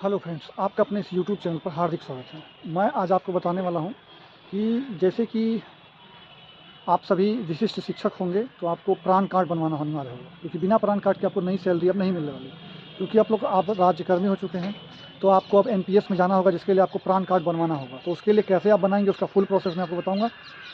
Hello friends, आपका अपने इस यूट्यूब चैनल पर हार्दिक स्वागत है। मैं आज आपको बताने वाला हूं कि जैसे कि आप सभी विशिष्ट शिक्षक होंगे तो आपको प्राण कार्ड बनवाना अनिवार्य होगा, क्योंकि बिना प्राण कार्ड के आपको नई सैलरी अब नहीं मिलने वाली। क्योंकि आप राज्यकर्मी हो चुके हैं, तो आपको अब एनपीएस में जाना होगा, जिसके लिए आपको प्राण कार्ड बनवाना होगा। तो उसके लिए कैसे आप बनाएंगे, उसका फुल प्रोसेस मैं आपको बताऊँगा।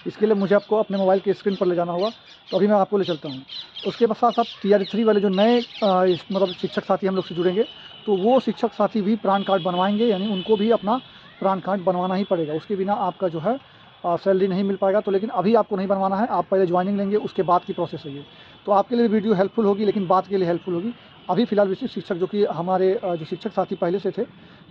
इसके लिए मुझे आपको अपने मोबाइल की स्क्रीन पर ले जाना होगा, तो अभी मैं आपको ले चलता हूँ। उसके साथ साथ टीआर 3 वाले जो नए मतलब शिक्षक साथी हम लोग से जुड़ेंगे, तो वो शिक्षक साथी भी प्राण कार्ड बनवाएंगे, यानी उनको भी अपना प्राण कार्ड बनवाना ही पड़ेगा। उसके बिना आपका जो है सैलरी नहीं मिल पाएगा। तो लेकिन अभी आपको नहीं बनवाना है, आप पहले ज्वाइनिंग लेंगे, उसके बाद की प्रोसेस है ये। तो आपके लिए वीडियो हेल्पफुल होगी, लेकिन बात के लिए हेल्पफुल होगी। अभी फिलहाल विशिष्ट शिक्षक जो कि हमारे जो शिक्षक साथी पहले से थे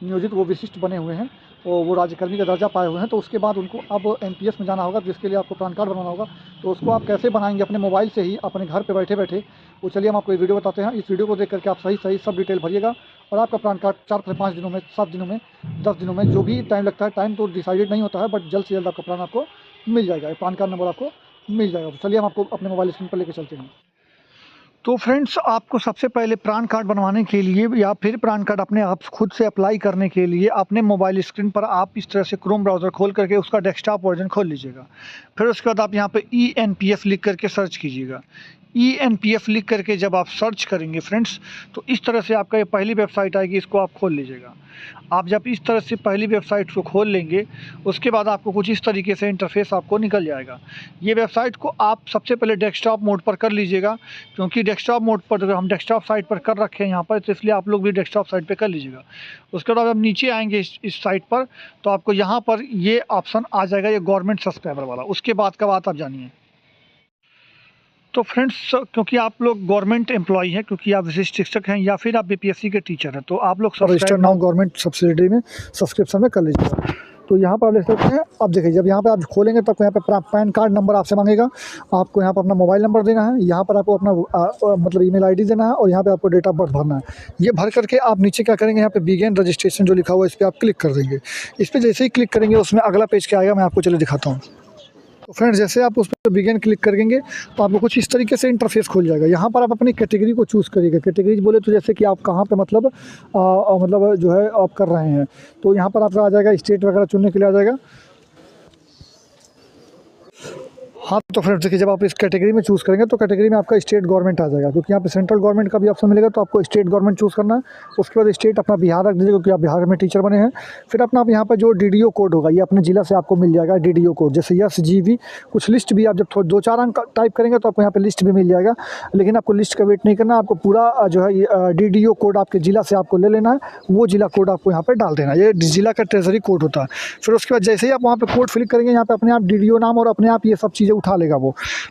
नियोजित, वो विशिष्ट बने हुए हैं और वो राज्यकर्मी का दर्जा पाए हुए हैं। तो उसके बाद उनको अब एनपीएस में जाना होगा, जिसके लिए आपको पैन कार्ड बनाना होगा। तो उसको आप कैसे बनाएंगे अपने मोबाइल से ही, अपने घर पे बैठे बैठे, वो चलिए हम आपको ये वीडियो बताते हैं। इस वीडियो को देख करके आप सही सब डिटेल भरिएगा और आपका पैन कार्ड 4 से 5 दिनों में, 7 दिनों में, 10 दिनों में, जो भी टाइम लगता है, टाइम तो डिसाइडेड नहीं होता है, बट जल्द से जल्द आपका प्लान आपको मिल जाएगा, पैन कार्ड नंबर आपको मिल जाएगा। तो चलिए हम आपको अपने मोबाइल स्क्रीन पर लेकर चलते हैं। तो फ्रेंड्स, आपको सबसे पहले प्राण कार्ड बनवाने के लिए या फिर प्राण कार्ड अपने आप खुद से अप्लाई करने के लिए अपने मोबाइल स्क्रीन पर आप इस तरह से क्रोम ब्राउज़र खोल करके उसका डेस्कटॉप वर्जन खोल लीजिएगा। फिर उसके बाद आप यहाँ पे ENPF लिख करके सर्च कीजिएगा। ENPF लिख करके जब आप सर्च करेंगे फ्रेंड्स, तो इस तरह से आपका ये पहली वेबसाइट आएगी, इसको आप खोल लीजिएगा। आप जब इस तरह से पहली वेबसाइट को खोल लेंगे, उसके बाद आपको कुछ इस तरीके से इंटरफेस आपको निकल जाएगा। ये वेबसाइट को आप सबसे पहले डेस्कटॉप मोड पर कर लीजिएगा, क्योंकि डेस्कटॉप मोड पर हम डेस्कटॉप साइट पर कर रखे हैं यहाँ पर, तो इसलिए आप लोग भी डेस्कटॉप साइट पे कर लीजिएगा। उसके बाद आप नीचे आएंगे इस साइट पर, तो आपको यहाँ पर ये ऑप्शन आ जाएगा, ये गवर्नमेंट सब्सक्राइबर वाला। उसके बाद का बात आप जानिए। तो फ्रेंड्स, क्योंकि आप लोग गवर्नमेंट एम्प्लॉई हैं, क्योंकि आप विशिष्ट शिक्षक हैं या फिर आप बीपीएससी के टीचर हैं, तो आप लोग रजिस्टर्ड नाउ गवर्नमेंट सब्सिडी में सब्सक्रिप्शन में कर लीजिएगा। तो यहाँ पर आप देख सकते हैं। अब देखिए, जब यहाँ पर आप खोलेंगे तब यहाँ पे पैन कार्ड नंबर आपसे मांगेगा। आपको यहाँ पर अपना मोबाइल नंबर देना है, यहाँ पर आपको अपना मतलब ईमेल आईडी देना है, और यहाँ पे आपको डेट ऑफ बर्थ भरना है। ये भर करके आप नीचे क्या करेंगे, यहाँ पे बिगिन रजिस्ट्रेशन जो लिखा हुआ है, इस पर आप क्लिक कर देंगे। इस पर जैसे ही क्लिक करेंगे, उसमें अगला पेज क्या आएगा, मैं आपको चलिए दिखाता हूँ। तो फ्रेंड्स, जैसे आप उस पर बिगिन क्लिक करेंगे, तो आपको कुछ इस तरीके से इंटरफेस खुल जाएगा। यहाँ पर आप अपनी कैटेगरी को चूज़ करिएगा। कैटेगरी बोले तो जैसे कि आप कहाँ पे मतलब जो है आप कर रहे हैं, तो यहाँ पर आपका आ जाएगा, स्टेट वगैरह चुनने के लिए आ जाएगा। हाँ, तो फ्रेंड्स देखिए, जब आप इस कैटेगरी में चूज़ करेंगे तो कैटेगरी में आपका स्टेट गवर्नमेंट आ जाएगा, क्योंकि यहाँ पे सेंट्रल गवर्नमेंट का भी ऑप्शन मिलेगा, तो आपको स्टेट गवर्नमेंट चूज़ करना है। उसके बाद स्टेट अपना बिहार रख दीजिए, क्योंकि आप बिहार में टीचर बने हैं। फिर अपना आप यहाँ पर जो DDO कोड होगा, ये अपने ज़िला से आपको मिल जाएगा। DDO कोड जैसे SGV, कुछ लिस्ट भी आप जब 2-4 अंक टाइप करेंगे तो आपको यहाँ पर लिस्ट भी मिल जाएगा। लेकिन आपको लिस्ट का वेट नहीं करना, आपको पूरा जो है DDO कोड आपके ज़िला से आपको ले लेना है। वो ज़िला कोड आपको यहाँ पर डाल देना है, ये ज़िला का ट्रेजरी कोड होता है। फिर उसके बाद जैसे ही आप वहाँ पर कोड फिल करेंगे, यहाँ पर अपने आप DDO नाम और अपने आप ये सब चीज़ें उठा लेगा वो।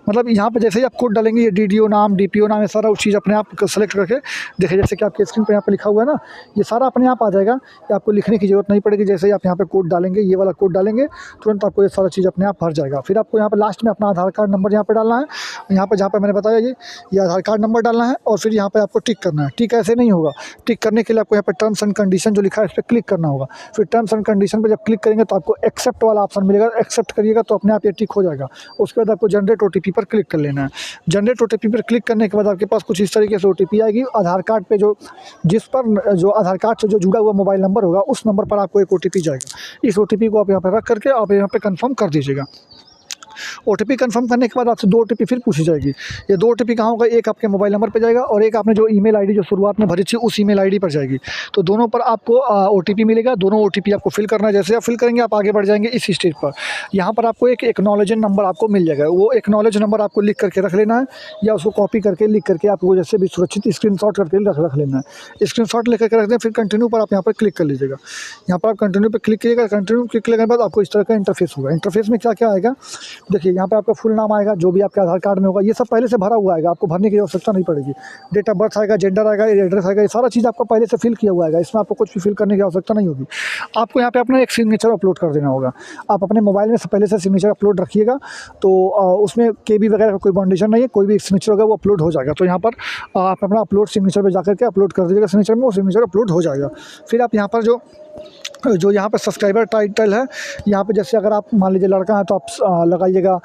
मतलब यहाँ पे जैसे ही आप कोड डालेंगे, ये DDO नाम, DPO नाम, ये सारा उस चीज़ अपने आप सेलेक्ट करके देखिए, जैसे कि आपके स्क्रीन पे यहाँ पे लिखा हुआ है ना, ये सारा अपने आप आ जाएगा। ये आपको लिखने की ज़रूरत नहीं पड़ेगी। जैसे ही आप यहाँ पे कोड डालेंगे, ये वाला कोड डालेंगे, तुरंत आपको ये सारा चीज़ अपने आप भर जाएगा। फिर आपको यहाँ पे लास्ट में अपना आधार कार्ड नंबर यहाँ पे डालना है। यहाँ पर जहाँ पर मैंने बताया, ये आधार कार्ड नंबर डालना है, और फिर यहाँ पर आपको टिक करना है। टिक ऐसे नहीं होगा, टिक करने के लिए आपको यहाँ पर टर्म्स एंड कंडीशन जो लिखा है, इस पर क्लिक करना होगा। फिर टर्म्स एंड कंडीशन पर जब क्लिक करेंगे तो आपको एक्सेप्ट वाला ऑप्शन मिलेगा। एक्सेप्ट करिएगा तो अपने आप ये टिक हो जाएगा। उसके बाद आपको जनरेट OTP पर क्लिक कर लेना है। जनरेट OTP पर क्लिक करने के बाद आपके पास कुछ इस तरीके से OTP आएगी। आधार कार्ड पे जो आधार कार्ड से जो जुड़ा हुआ मोबाइल नंबर होगा, उस नंबर पर आपको एक OTP जाएगा। इस OTP को आप यहाँ पर रख करके आप यहाँ पे कंफर्म कर दीजिएगा। OTP कंफर्म करने के बाद आपसे 2 OTP फिर पूछी जाएगी। ये 2 OTP कहाँ होगा, एक आपके मोबाइल नंबर पे जाएगा और एक आपने जो ईमेल आईडी जो शुरुआत में भरी थी, उस ईमेल आईडी पर जाएगी। तो दोनों पर आपको OTP मिलेगा। दोनों OTP आपको फिल करना है। जैसे आप फिल करेंगे, आप आगे बढ़ जाएंगे इस स्टेज पर। यहाँ पर आपको एक एक्नॉलेजमेंट नंबर आपको मिल जाएगा। वो एक्नॉलेज नंबर आपको लिख करके रख लेना है, या उसको कॉपी करके लिख करके आपको जैसे भी सुरक्षित स्क्रीनशॉट करके रख लेना है। स्क्रीनशॉट लेकर के रख दें, फिर कंटिन्यू पर आप यहाँ पर क्लिक कर लीजिएगा। यहाँ पर आप कंटिन्यू पर क्लिक कीजिएगा। कंटिन्यू क्लिक करने के बाद आपको इस तरह का इंटरफेस होगा। इंटरफेस में क्या क्या आएगा, देखिए, यहाँ पर आपका फुल नाम आएगा, जो भी आपके आधार कार्ड में होगा। ये सब पहले से भरा हुआ आएगा, आपको भरने की आवश्यकता नहीं पड़ेगी। डेट ऑफ बर्थ आएगा, जेंडर आएगा, एड्रेस आएगा, ये सारा चीज़ आपका पहले से फिल किया हुआ आएगा। इसमें आपको कुछ भी फिल करने की आवश्यकता नहीं होगी। आपको यहाँ पे अपना एक सिग्नेचर अपलोड कर देना होगा। आप अपने मोबाइल में से पहले से सिग्नेचर अपलोड रखिएगा, तो उसमें KB वगैरह का कोई बाउंडेशन नहीं है। कोई भी सिग्नेचर होगा वो अपलोड हो जाएगा। तो यहाँ पर आप अपना अपलोड सिग्नेचर पर जाकर के अपलोड कर दीजिएगा सिग्नेचर में, वो सिग्नेचर अपलोड हो जाएगा। फिर आप यहाँ पर जो जो यहाँ पे सब्सक्राइबर टाइटल है, यहाँ पे जैसे अगर आप मान लीजिए लड़का है तो आप लगाइएगा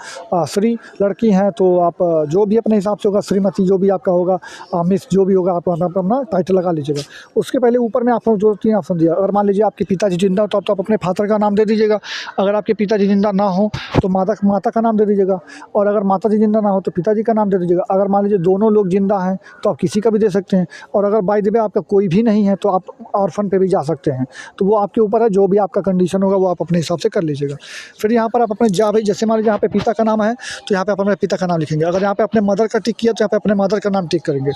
श्री, लड़की हैं तो आप जो भी अपने हिसाब से होगा, श्रीमती जो भी आपका होगा, मिस जो भी होगा, आप अपना टाइटल लगा लीजिएगा। उसके पहले ऊपर में आपको जो 3 ऑप्शन दिया, अगर मान लीजिए आपके पिताजी जिंदा हो तो आप अपने फादर का नाम दे दीजिएगा, अगर आपके पिताजी जिंदा ना हो तो माता का नाम दे दीजिएगा, और अगर माता जी जिंदा ना हो तो पिताजी का नाम दे दीजिएगा। अगर मान लीजिए दोनों लोग जिंदा हैं तो आप किसी का भी दे सकते हैं, और अगर बाय द वे आपका कोई भी नहीं है तो आप ऑर्फन पे भी जा सकते हैं। तो वो आपके ऊपर है, जो भी आपका कंडीशन होगा वो आप अपने हिसाब से कर लीजिएगा। फिर यहाँ पर आप अपने भाई जैसे मान लीजिए यहाँ पे पिता का नाम है तो यहाँ पे आप अपने पिता का नाम लिखेंगे। अगर यहाँ पे अपने मदर का टिक किया तो यहाँ पे अपने मदर का नाम टिक करेंगे।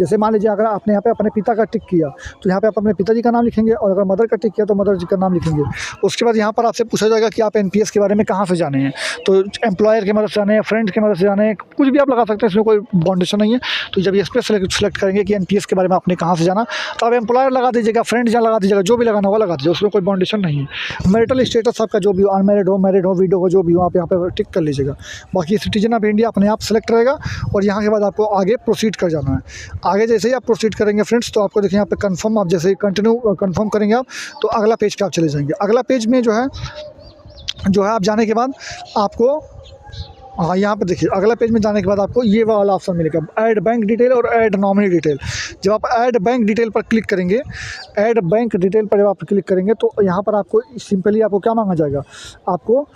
जैसे मान लीजिए अगर आपने यहाँ पे अपने पिता का टिक किया तो यहाँ पे आप अपने पिताजी का नाम लिखेंगे, और अगर मदर का टिक किया तो मदर जी का नाम लिखेंगे। उसके बाद यहाँ पर आपसे पूछा जाएगा कि आप एनपीएस के बारे में कहाँ से जाने हैं, तो एम्प्लॉयर की मदद से जाने हैं, फ्रेंड की मदद से जाने हैं, कुछ भी आप लगा सकते हैं, इसमें कोई बाउंडेशन नहीं है। तो जब इस पर सेलेक्ट करेंगे कि एनपीएस के बारे में आपने कहाँ से जाना, तो आप एम्प्लॉयर लगा दीजिएगा, फ्रेंड जहाँ लगा दीजिएगा, जो भी लगाना होगा लगा दीजिए, उसमें कोई बाउंडेशन नहीं है। मैरिटल स्टेटस आपका जो भी हो, अनमैरिड हो, मैरिड हो, विडो हो, जो भी हो, आप यहाँ पे टिक कर लीजिएगा। बाकी सिटीजन ऑफ इंडिया अपने आप सेलेक्ट रहेगा, और यहाँ के बाद आपको आगे प्रोसीड कर जाना है। आगे जैसे ही आप प्रोसीड करेंगे फ्रेंड्स, तो आपको देखिए यहाँ पे कंफर्म, आप जैसे ही कंफर्म करेंगे आप, तो अगला पेज पे आप चले जाएंगे। अगला पेज में जो है आप जाने के बाद आपको, हाँ यहाँ पे देखिए अगला पेज में जाने के बाद आपको ये वाला ऑप्शन मिलेगा, ऐड बैंक डिटेल और ऐड नॉमिनी डिटेल। जब आप ऐड बैंक डिटेल पर क्लिक करेंगे, ऐड बैंक डिटेल पर जब आप क्लिक करेंगे तो यहाँ पर आपको सिंपली आपको क्या मांगा जाएगा, आपको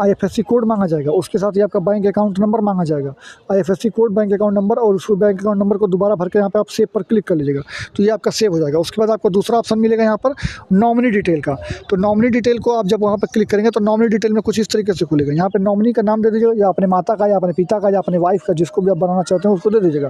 IFSC कोड मांगा जाएगा, उसके साथ ही आपका बैंक अकाउंट नंबर मांगा जाएगा, IFSC code, bank account number, और उस बैंक अकाउंट नंबर को दोबारा भर के यहाँ पर आप सेव पर क्लिक कर लीजिएगा, तो ये आपका सेव हो जाएगा। उसके बाद आपको दूसरा ऑप्शन मिलेगा यहाँ पर नॉमिनी डिटेल का। तो नॉमिनी डिटेल को आप जब वहाँ पर क्लिक करेंगे तो नॉमिनी डिटेल में कुछ इस तरीके से खुलेगा। यहाँ पर नॉमिनी का नाम दे दीजिएगा, या अपने माता का, या अपने पिता का, या अपने वाइफ का, जिसको भी आप बनाना चाहते हैं उसको दे दीजिएगा,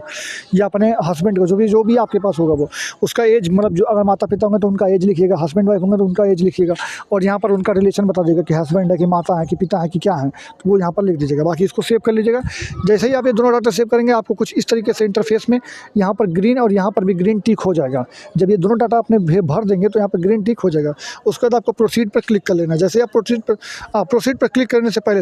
या अपने हस्बैंड को, जो भी आपके पास होगा वो, उसका एज, मतलब जो अगर माता पिता होंगे तो उनका एज लिखिएगा, हस्बैंड वाइफ होंगे तो उनका एज लिखिएगा, और यहाँ पर उनका रिलेशन बता दीजिएगा कि हस्बैंड है कि माता है कि पिता है कि क्या है, तो वो यहाँ पर लिख दीजिएगा। बाकी इसको सेव कर लीजिएगा। जैसे ही आप ये दोनों डाटा सेव करेंगे आपको कुछ इस तरीके से इंटरफेस में यहाँ पर ग्रीन और यहाँ पर भी ग्रीन टिक हो जाएगा। जब ये दोनों डाटा आपने भर देंगे तो यहाँ पर ग्रीन टिक हो जाएगा। उसके बाद आपको प्रोसीड पर क्लिक कर लेना। जैसे आप प्रोसीड पर क्लिक करने से पहले,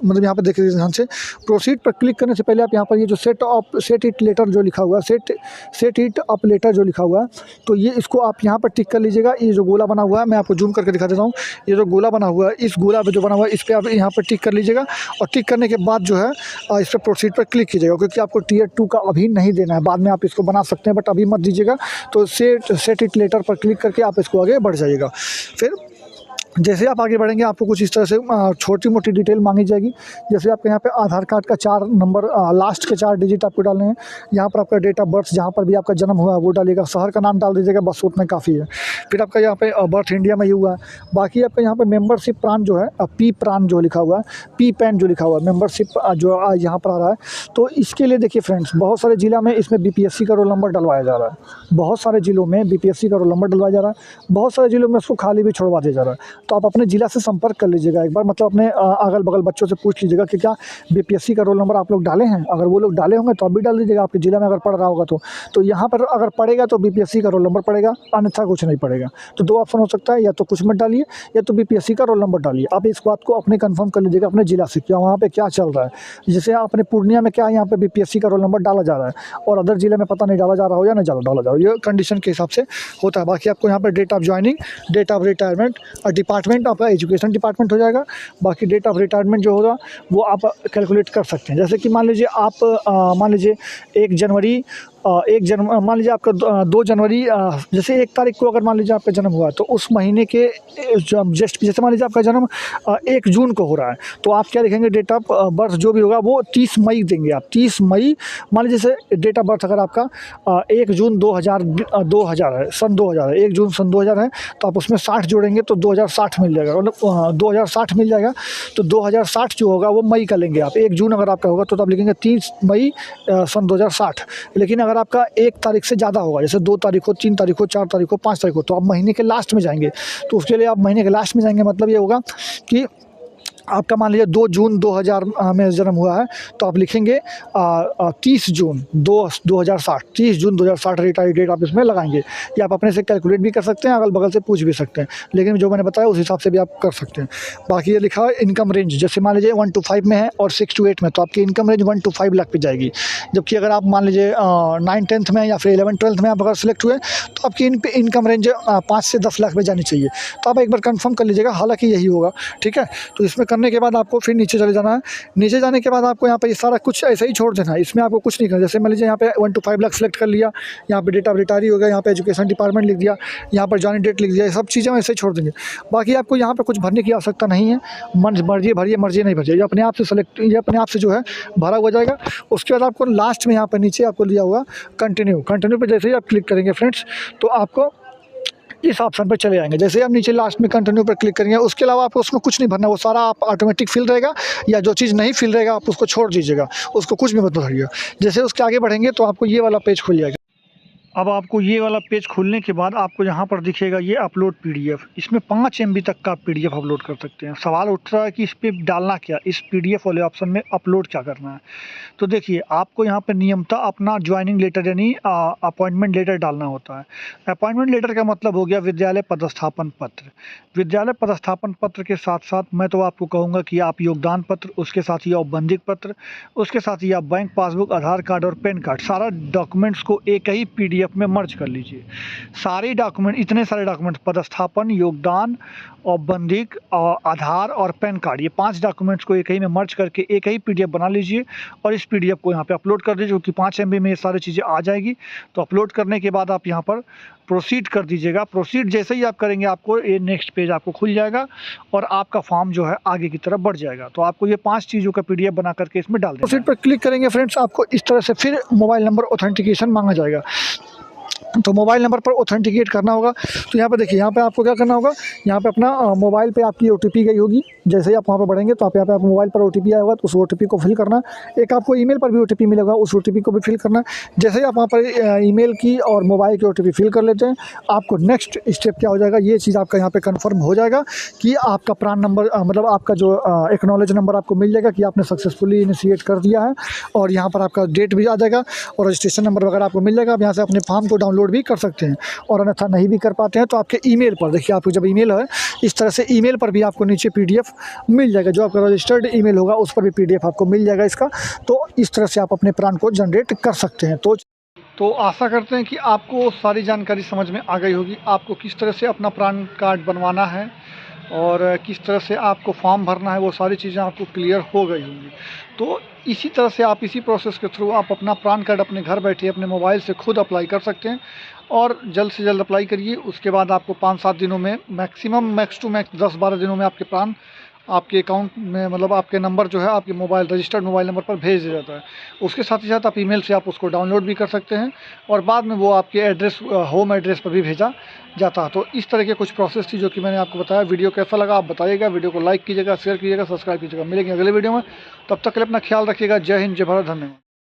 मतलब यहाँ पर देखिए ध्यान से, प्रोसीड पर क्लिक करने से पहले आप यहाँ पर ये जो सेट इट लेटर जो लिखा हुआ है, सेट इट अप लेटर जो लिखा हुआ है, तो ये इसको आप यहाँ पर टिक कर लीजिएगा। ये जो गोला बना हुआ है, मैं आपको जूम करके दिखा देता हूँ, ये जो गोला बना हुआ है, इस गोला पे जो बना हुआ है इस पर आप यहाँ पर टिक कर लीजिएगा, और टिक करने के बाद जो है इस पर प्रोसीड पर क्लिक कीजिएगा, क्योंकि आपको Tier 2 का अभी नहीं देना है, बाद में आप इसको बना सकते हैं, बट अभी मत दीजिएगा। तो सेट इट लेटर पर क्लिक करके आप इसको आगे बढ़ जाइएगा। फिर जैसे आप आगे बढ़ेंगे आपको कुछ इस तरह से छोटी मोटी डिटेल मांगी जाएगी। जैसे आपके यहाँ पे आधार कार्ड का 4 नंबर, लास्ट के 4 डिजिट आपको डालने हैं। यहाँ पर आपका डेट ऑफ बर्थ, जहाँ पर भी आपका जन्म हुआ है वो डालिएगा, शहर का नाम डाल दीजिएगा, बस उतना काफ़ी है। फिर आपका यहाँ पे बर्थ इंडिया में ही हुआ है। बाकी आपका यहाँ पे मेंबरशिप प्रान जो है, पी प्रान जो लिखा हुआ है, पी पैन जो लिखा हुआ है, मेंबरशिप जो यहाँ पर आ रहा है, तो इसके लिए देखिए फ्रेंड्स, बहुत सारे जिला में इसमें BPSC का रोल नंबर डलवाया जा रहा है। बहुत सारे जिलों में BPSC का रोल नंबर डलवाया जा रहा है, बहुत सारे जिलों में उसको खाली भी छोड़वा दिया जा रहा है। तो आप अपने जिला से संपर्क कर लीजिएगा एक बार, मतलब अपने अगल बगल बच्चों से पूछ लीजिएगा कि क्या BPSC का रोल नंबर आप लोग डाले हैं। अगर वो लोग डाले होंगे तो आप भी डाल दीजिएगा, आपके जिला में अगर पढ़ रहा होगा तो यहाँ पर अगर पढ़ेगा तो BPSC का रोल नंबर पड़ेगा, अन्यथा कुछ नहीं पड़ेगा। तो 2 ऑप्शन हो सकता है, या तो कुछ मत डालिए या तो BPSC का रोल नंबर डालिए। आप इस बात को अपने कंफर्म कर लीजिएगा अपने जिला से, क्या वहाँ पे क्या चल रहा है। जैसे अपने पूर्णिया में क्या यहाँ पे BPSC का रोल नंबर डाला जा रहा है, और अदर जिले में पता नहीं डाला जा रहा हो या नहीं डाला जा रहा हो, ये कंडीशन के हिसाब से होता है। बाकी आपको यहाँ पर date of joining, date of retirement और डिपार्टमेंट आपका एजुकेशन डिपार्टमेंट हो जाएगा। बाकी डेट ऑफ रिटायरमेंट जो होगा वो आप कैलकुलेट कर सकते हैं। जैसे कि मान लीजिए आप मान लीजिए 1 जनवरी मान लीजिए आपका 2 जनवरी, जैसे 1 तारीख को अगर मान लीजिए आपका जन्म हुआ, तो उस महीने के जस्ट, जैसे मान लीजिए आपका जन्म 1 जून को हो रहा है, तो आप क्या लिखेंगे, डेट ऑफ बर्थ जो भी होगा वो 30 मई देंगे आप। 30 मई मान लीजिए, जैसे डेट ऑफ बर्थ अगर आपका 1 जून 2000 है, सन 2000 है, 1 जून सन 2000 है, तो आप उसमें 60 जोड़ेंगे तो 2060 मिल जाएगा, मतलब 2060 मिल जाएगा। तो 2060 जो होगा वो मई का लेंगे आप। 1 जून अगर आपका होगा तो आप लिखेंगे 30 मई सन 2060। लेकिन अगर आपका 1 तारीख से ज़्यादा होगा, जैसे 2 तारीख हो, 3 तारीख हो, 4 तारीख हो, 5 तारीख हो, तो आप महीने के लास्ट में जाएंगे। तो उसके लिए आप महीने के लास्ट में जाएंगे, मतलब ये होगा कि आपका मान लीजिए 2 जून 2000 में जन्म हुआ है, तो आप लिखेंगे 30 जून 2060, 30 जून 2060 रिटायरी डेट आप इसमें लगाएंगे। या आप अपने से कैलकुलेट भी कर सकते हैं, अगल बगल से पूछ भी सकते हैं, लेकिन जो मैंने बताया उस हिसाब से भी आप कर सकते हैं। बाकी ये लिखा है इनकम रेंज, जैसे मान लीजिए 1 to 5 में है और 6 to 8 में, तो आपकी इनकम रेंज 1 to 5 लाख पे जाएगी। जबकि अगर आप मान लीजिए 9th-10th में या फिर 11th-12th में आप अगर सेलेक्ट हुए, तो आपकी इनकम रेंज 5 से 10 लाख में जानी चाहिए। तो आप एक बार कंफर्म कर लीजिएगा, हालांकि यही होगा, ठीक है। तो इसमें करने के बाद आपको फिर नीचे चले जाना है। नीचे जाने के बाद आपको यहाँ पे ये सारा कुछ ऐसे ही छोड़ देना है, इसमें आपको कुछ नहीं करना। जैसे मान लीजिए यहाँ पे 1 to 5 लाख सेलेक्ट कर लिया, यहाँ पे डेट ऑफ रिटायरी हो गया, यहाँ पे एजुकेशन डिपार्टमेंट लिख दिया, यहाँ पर जॉइनिंग डेट लिख दिया, ये सब चीज़ें ऐसे ही छोड़ देंगे। बाकी आपको यहाँ पे कुछ भरने की आवश्यकता नहीं है, मर्जी भरिए, मर्जी नहीं भरिए, ये अपने आप से सेलेक्ट, ये अपने आप से जो है भरा हो जाएगा। उसके बाद आपको लास्ट में यहाँ पर नीचे आपको दिया होगा कंटिन्यू पे जैसे ही आप क्लिक करेंगे फ्रेंड्स, तो आपको इस ऑप्शन पर चले जाएंगे। जैसे आप नीचे लास्ट में कंटिन्यू पर क्लिक करेंगे, उसके अलावा आपको उसमें कुछ नहीं भरना, वो सारा आप ऑटोमेटिक फिल रहेगा, या जो चीज़ नहीं फिल रहेगा आप उसको छोड़ दीजिएगा, उसको कुछ भी मत भरिएगा। जैसे उसके आगे बढ़ेंगे तो आपको ये वाला पेज खुल जाएगा। अब आपको ये वाला पेज खुलने के बाद आपको यहाँ पर दिखेगा ये अपलोड पीडीएफ। इसमें 5 MB तक का पीडीएफ अपलोड कर सकते हैं। सवाल उठ रहा है कि इस पर डालना क्या, इस पीडीएफ वाले ऑप्शन में अपलोड क्या करना है। तो देखिए, आपको यहाँ पर नियमतः अपना ज्वाइनिंग लेटर यानी अपॉइंटमेंट लेटर डालना होता है। अपॉइंटमेंट लेटर का मतलब हो गया विद्यालय पदस्थापन पत्र। विद्यालय पदस्थापन पत्र के साथ साथ मैं तो आपको कहूँगा कि आप योगदान पत्र, उसके साथ ही औपबंधिक पत्र, उसके साथ ही आप बैंक पासबुक, आधार कार्ड और पैन कार्ड, सारा डॉक्यूमेंट्स को एक ही पीडीएफ में मर्ज कर लीजिए। सारे डॉक्यूमेंट, इतने सारे डॉक्यूमेंट, पदस्थापन, योगदान, औपबंधिक, आधार और पैन कार्ड, ये 5 डॉक्यूमेंट्स को एक ही में मर्ज करके एक ही पीडीएफ बना लीजिए और इस पीडीएफ को यहाँ पे अपलोड कर दीजिए, जो कि 5 MB में ये सारी चीज़ें आ जाएगी। तो अपलोड करने के बाद आप यहाँ पर प्रोसीड कर दीजिएगा। प्रोसीड जैसे ही आप करेंगे, आपको ये नेक्स्ट पेज आपको खुल जाएगा और आपका फॉर्म जो है आगे की तरफ बढ़ जाएगा। तो आपको ये 5 चीज़ों का पीडीएफ बना करके इसमें डाल देना। प्रोसीड पर क्लिक करेंगे फ्रेंड्स, आपको इस तरह से फिर मोबाइल नंबर ऑथेंटिकेशन मांगा जाएगा। तो मोबाइल नंबर पर ऑथेंटिकेट करना होगा। तो यहाँ पे देखिए, यहाँ पे आपको क्या करना होगा, यहाँ पे अपना मोबाइल पे आपकी OTP गई होगी। जैसे ही आप वहाँ पे बढ़ेंगे तो आप यहाँ पे आप मोबाइल पर OTP आया होगा, तो उस OTP को फिल करना। एक आपको ईमेल पर भी OTP मिलेगा, उस OTP को भी फिल करना। जैसे ही आप वहाँ पर ईमेल की और मोबाइल की OTP फिल कर लेते हैं, आपको नेक्स्ट स्टेप क्या हो जाएगा, ये चीज़ आपका यहाँ पे कन्फर्म हो जाएगा कि आपका प्रान नंबर, मतलब आपका जो एक्नॉलेज नंबर आपको मिल जाएगा कि आपने सक्सेसफुली इनिशिएट कर दिया है। और यहाँ पर आपका डेट भी आ जाएगा और रजिस्ट्रेशन नंबर वगैरह आपको मिल जाएगा। आप यहाँ से अपने फॉर्म को डाउनलोड भी कर सकते हैं, और अन्यथा नहीं भी कर पाते हैं तो आपके ईमेल पर देखिए, आपको जब ईमेल है, इस तरह से ईमेल पर भी आपको नीचे पीडीएफ मिल जाएगा। जो आपका रजिस्टर्ड ईमेल होगा उस पर भी पीडीएफ आपको मिल जाएगा इसका। तो इस तरह से आप अपने प्रान को जनरेट कर सकते हैं। तो आशा करते हैं कि आपको सारी जानकारी समझ में आ गई होगी, आपको किस तरह से अपना प्रान कार्ड बनवाना है और किस तरह से आपको फॉर्म भरना है, वो सारी चीज़ें आपको क्लियर हो गई होंगी। तो इसी तरह से आप इसी प्रोसेस के थ्रू आप अपना प्रान कार्ड अपने घर बैठे अपने मोबाइल से खुद अप्लाई कर सकते हैं, और जल्द से जल्द अप्लाई करिए। उसके बाद आपको 5-7 दिनों में, मैक्सिमम मैक्स टू मैक्स 10-12 दिनों में आपके प्रान आपके अकाउंट में, मतलब आपके नंबर जो है आपके मोबाइल, रजिस्टर्ड मोबाइल नंबर पर भेज दिया जाता है। उसके साथ ही साथ आप ईमेल से आप उसको डाउनलोड भी कर सकते हैं और बाद में वो आपके एड्रेस, होम एड्रेस पर भी भेजा जाता है। तो इस तरह के कुछ प्रोसेस थी जो कि मैंने आपको बताया। वीडियो कैसा लगा आप बताइएगा, वीडियो को लाइक कीजिएगा, शेयर कीजिएगा, सब्सक्राइब कीजिएगा। मिलेंगे अगले वीडियो में, तब तक के लिए अपना ख्याल रखिएगा। जय हिंद, जय भारत, धन्यवाद।